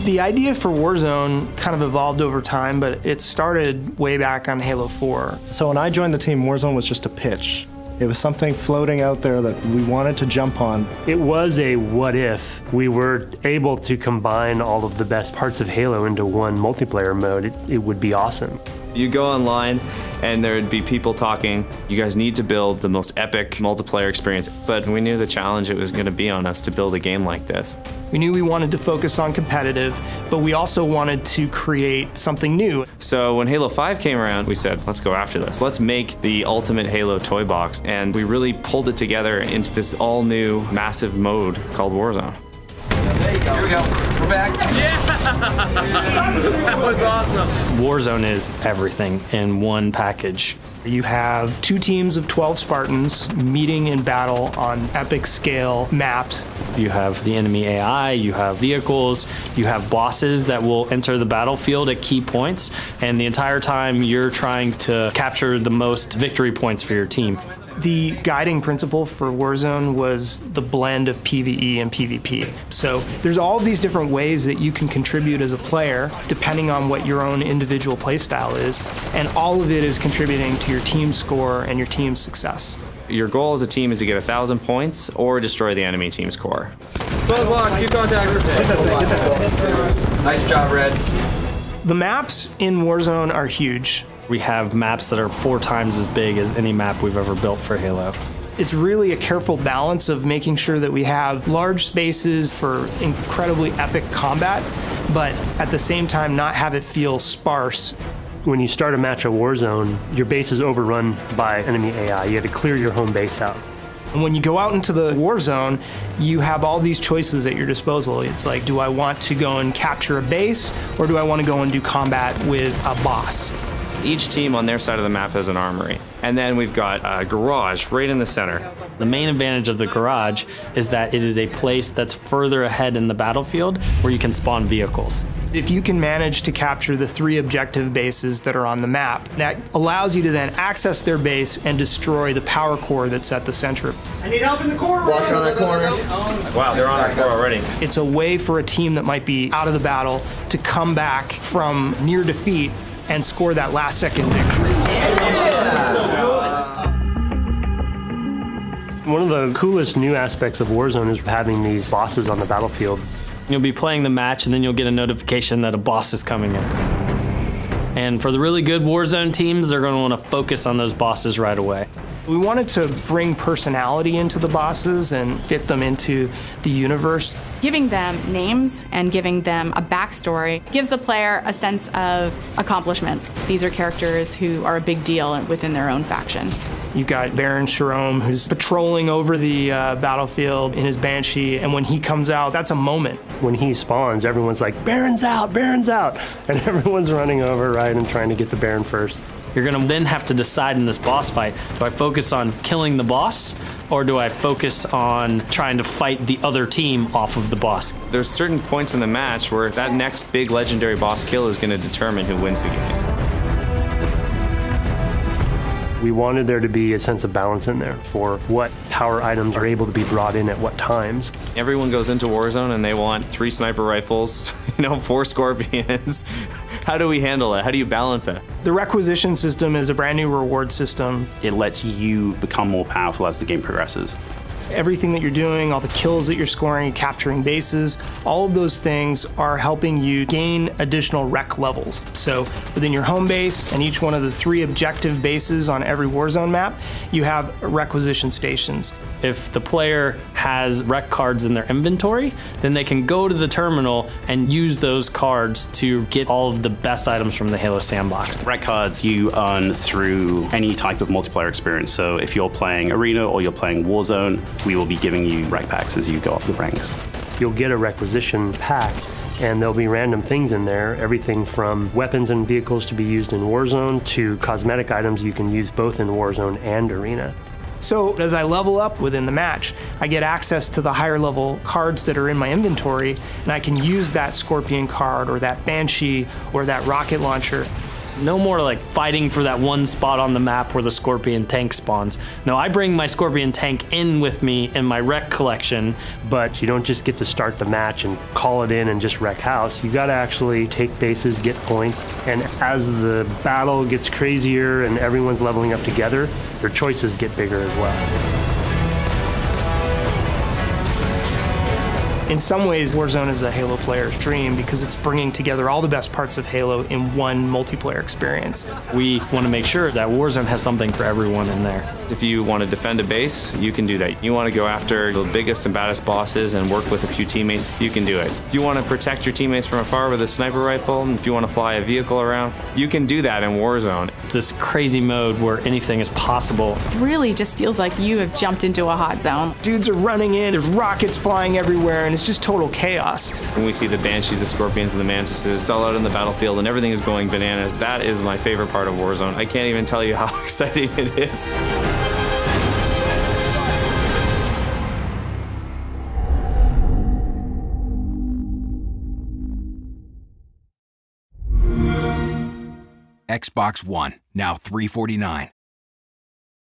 The idea for Warzone kind of evolved over time, but it started way back on Halo 4. So when I joined the team, Warzone was just a pitch. It was something floating out there that we wanted to jump on. It was a what if we were able to combine all of the best parts of Halo into one multiplayer mode. It would be awesome. You go online and there would be people talking, you guys need to build the most epic multiplayer experience. But we knew the challenge it was going to be on us to build a game like this. We knew we wanted to focus on competitive, but we also wanted to create something new. So when Halo 5 came around, we said, let's go after this. Let's make the ultimate Halo toy box. And we really pulled it together into this all new massive mode called Warzone. There you go. Here we go. We're back. Yeah! That was awesome. Warzone is everything in one package. You have 2 teams of 12 Spartans meeting in battle on epic scale maps. You have the enemy AI, you have vehicles, you have bosses that will enter the battlefield at key points, and the entire time you're trying to capture the most victory points for your team. The guiding principle for Warzone was the blend of PvE and PvP. So there's all these different ways that you can contribute as a player depending on what your own individual playstyle is, and all of it is contributing to your team's score and your team's success. Your goal as a team is to get 1,000 points or destroy the enemy team's core. Close lock, 2 contacts. Nice job, Red. The maps in Warzone are huge. We have maps that are 4 times as big as any map we've ever built for Halo. It's really a careful balance of making sure that we have large spaces for incredibly epic combat, but at the same time not have it feel sparse. When you start a match of Warzone, your base is overrun by enemy AI. You have to clear your home base out. And when you go out into the war zone, you have all these choices at your disposal. It's like, do I want to go and capture a base, or do I want to go and do combat with a boss? Each team on their side of the map has an armory. And then we've got a garage right in the center. The main advantage of the garage is that it is a place that's further ahead in the battlefield where you can spawn vehicles. If you can manage to capture the 3 objective bases that are on the map, that allows you to then access their base and destroy the power core that's at the center. I need help in the corner. Watch on that corner. Wow, they're on our core already. It's a way for a team that might be out of the battle to come back from near defeat and score that last second victory. One of the coolest new aspects of Warzone is having these bosses on the battlefield. You'll be playing the match and then you'll get a notification that a boss is coming in. And for the really good Warzone teams, they're going to want to focus on those bosses right away. We wanted to bring personality into the bosses and fit them into the universe. Giving them names and giving them a backstory gives the player a sense of accomplishment. These are characters who are a big deal within their own faction. You've got Baron Sharome, who's patrolling over the battlefield in his Banshee, and when he comes out, that's a moment. When he spawns, everyone's like, Baron's out, Baron's out! And everyone's running over, right, and trying to get the Baron first. You're going to then have to decide in this boss fight, do I focus on killing the boss, or do I focus on trying to fight the other team off of the boss? There's certain points in the match where that next big legendary boss kill is going to determine who wins the game. We wanted there to be a sense of balance in there for what power items are able to be brought in at what times. Everyone goes into Warzone and they want 3 sniper rifles, 4 scorpions. How do we handle that? How do you balance that? The requisition system is a brand new reward system. It lets you become more powerful as the game progresses. Everything that you're doing, all the kills that you're scoring, capturing bases, all of those things are helping you gain additional rec levels. So within your home base and each one of the 3 objective bases on every Warzone map, you have requisition stations. If the player has rec cards in their inventory, then they can go to the terminal and use those cards to get all of the best items from the Halo sandbox. Rec cards you earn through any type of multiplayer experience. So if you're playing Arena or you're playing Warzone, we will be giving you rec packs as you go up the ranks. You'll get a requisition pack, and there'll be random things in there, everything from weapons and vehicles to be used in Warzone to cosmetic items you can use both in Warzone and Arena. So as I level up within the match, I get access to the higher level cards that are in my inventory, and I can use that Scorpion card or that Banshee or that rocket launcher No more like fighting for that one spot on the map where the Scorpion tank spawns. No, I bring my Scorpion tank in with me in my wreck collection. But you don't just get to start the match and call it in and just wreck house. You got to actually take bases, get points, and as the battle gets crazier and everyone's leveling up together, your choices get bigger as well. In some ways, Warzone is a Halo player's dream because it's bringing together all the best parts of Halo in one multiplayer experience. We want to make sure that Warzone has something for everyone in there. If you want to defend a base, you can do that. You want to go after the biggest and baddest bosses and work with a few teammates, you can do it. If you want to protect your teammates from afar with a sniper rifle, if you want to fly a vehicle around, you can do that in Warzone. It's this crazy mode where anything is possible. It really just feels like you have jumped into a hot zone. Dudes are running in, there's rockets flying everywhere, and it's just total chaos. When we see the Banshees, the Scorpions, and the Mantises all out in the battlefield and everything is going bananas, that is my favorite part of Warzone. I can't even tell you how exciting it is. Xbox One, now $349.